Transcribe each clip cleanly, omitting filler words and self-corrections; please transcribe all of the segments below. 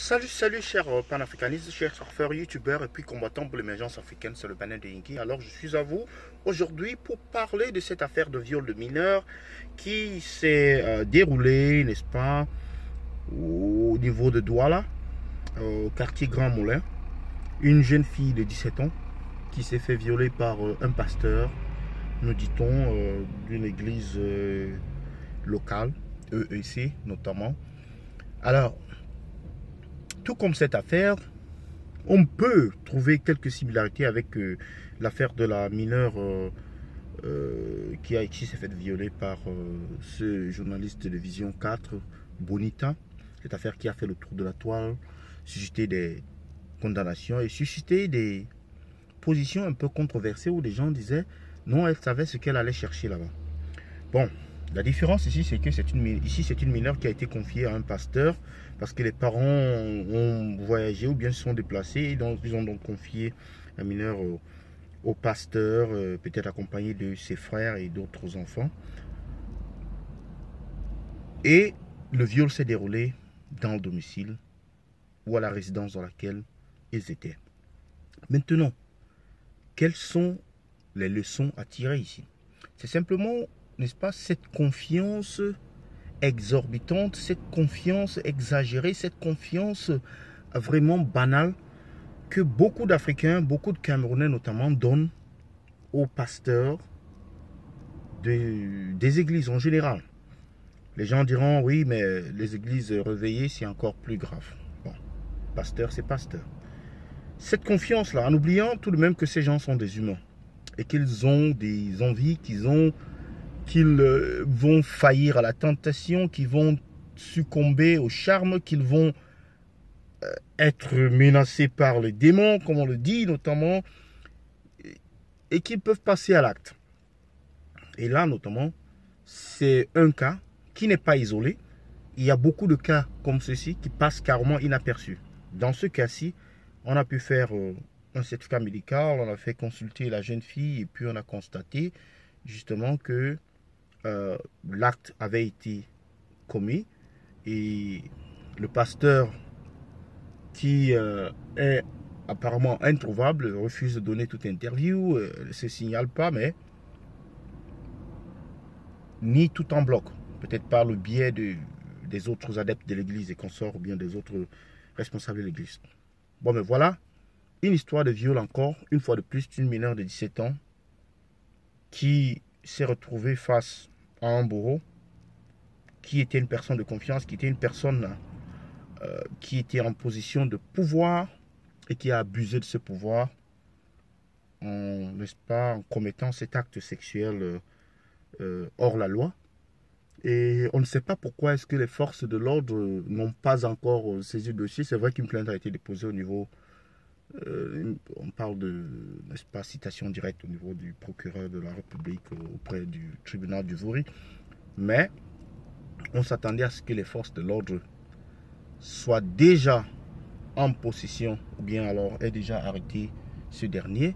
Salut chers panafricanistes, chers surfeurs, youtubeurs et puis combattants pour l'émergence africaine, c'est le Banin de Yingi. Alors je suis à vous aujourd'hui pour parler de cette affaire de viol de mineurs qui s'est déroulée, n'est-ce pas, au niveau de Douala, au quartier Grand Moulin. Une jeune fille de 17 ans qui s'est fait violer par un pasteur, nous dit-on, d'une église locale, EEC notamment. Alors, tout comme cette affaire, on peut trouver quelques similarités avec l'affaire de la mineure qui s'est fait violer par ce journaliste de Vision 4, Bonita. Cette affaire qui a fait le tour de la toile, suscité des condamnations et suscité des positions un peu controversées où des gens disaient non, elle savait ce qu'elle allait chercher là-bas. Bon, la différence ici, c'est que c'est une mineure qui a été confiée à un pasteur parce que les parents ont voyagé ou bien se sont déplacés et donc ils ont donc confié la mineure au pasteur, peut-être accompagné de ses frères et d'autres enfants. Et le viol s'est déroulé dans le domicile ou à la résidence dans laquelle ils étaient. Maintenant, quelles sont les leçons à tirer ici? C'est simplement, n'est-ce pas, cette confiance exorbitante, cette confiance exagérée, cette confiance vraiment banale que beaucoup d'Africains, beaucoup de Camerounais notamment donnent aux pasteurs des églises en général. Les gens diront oui, mais les églises réveillées c'est encore plus grave. Bon, pasteur c'est pasteur. Cette confiance-là, en oubliant tout de même que ces gens sont des humains et qu'ils ont des envies, qu'ils vont faillir à la tentation, qu'ils vont succomber au charme, qu'ils vont être menacés par les démons, comme on le dit notamment, et qu'ils peuvent passer à l'acte. Et là, notamment, c'est un cas qui n'est pas isolé. Il y a beaucoup de cas comme ceci qui passent carrément inaperçus. Dans ce cas-ci, on a pu faire un certificat médical, on a fait consulter la jeune fille et puis on a constaté justement que l'acte avait été commis et le pasteur qui est apparemment introuvable refuse de donner toute interview, ne se signale pas, mais nie tout en bloc, peut-être par le biais des autres adeptes de l'église et consorts ou bien des autres responsables de l'église. Bon, mais voilà, une histoire de viol encore, une fois de plus, d'une mineure de 17 ans qui s'est retrouvée face à un bourreau qui était une personne de confiance, qui était une personne qui était en position de pouvoir et qui a abusé de ce pouvoir n'est-ce pas, en commettant cet acte sexuel hors la loi. Et on ne sait pas pourquoi est-ce que les forces de l'ordre n'ont pas encore saisi le dossier. C'est vrai qu'une plainte a été déposée au niveau, on parle de, n'est-ce pas, citation directe au niveau du procureur de la République auprès du tribunal du Vouri. Mais on s'attendait à ce que les forces de l'ordre soient déjà en possession ou bien alors aient déjà arrêté ce dernier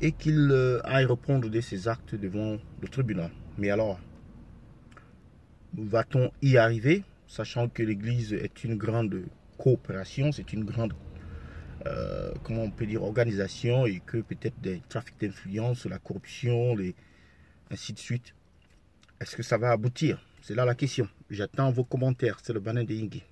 et qu'il aille répondre de ses actes devant le tribunal. Mais alors, va-t-on y arriver, sachant que l'Église est une grande coopération, c'est une grande, comment on peut dire, organisation et que peut-être des trafics d'influence, la corruption, ainsi de suite. Est-ce que ça va aboutir? C'est là la question. J'attends vos commentaires. C'est le Banin de Yingi.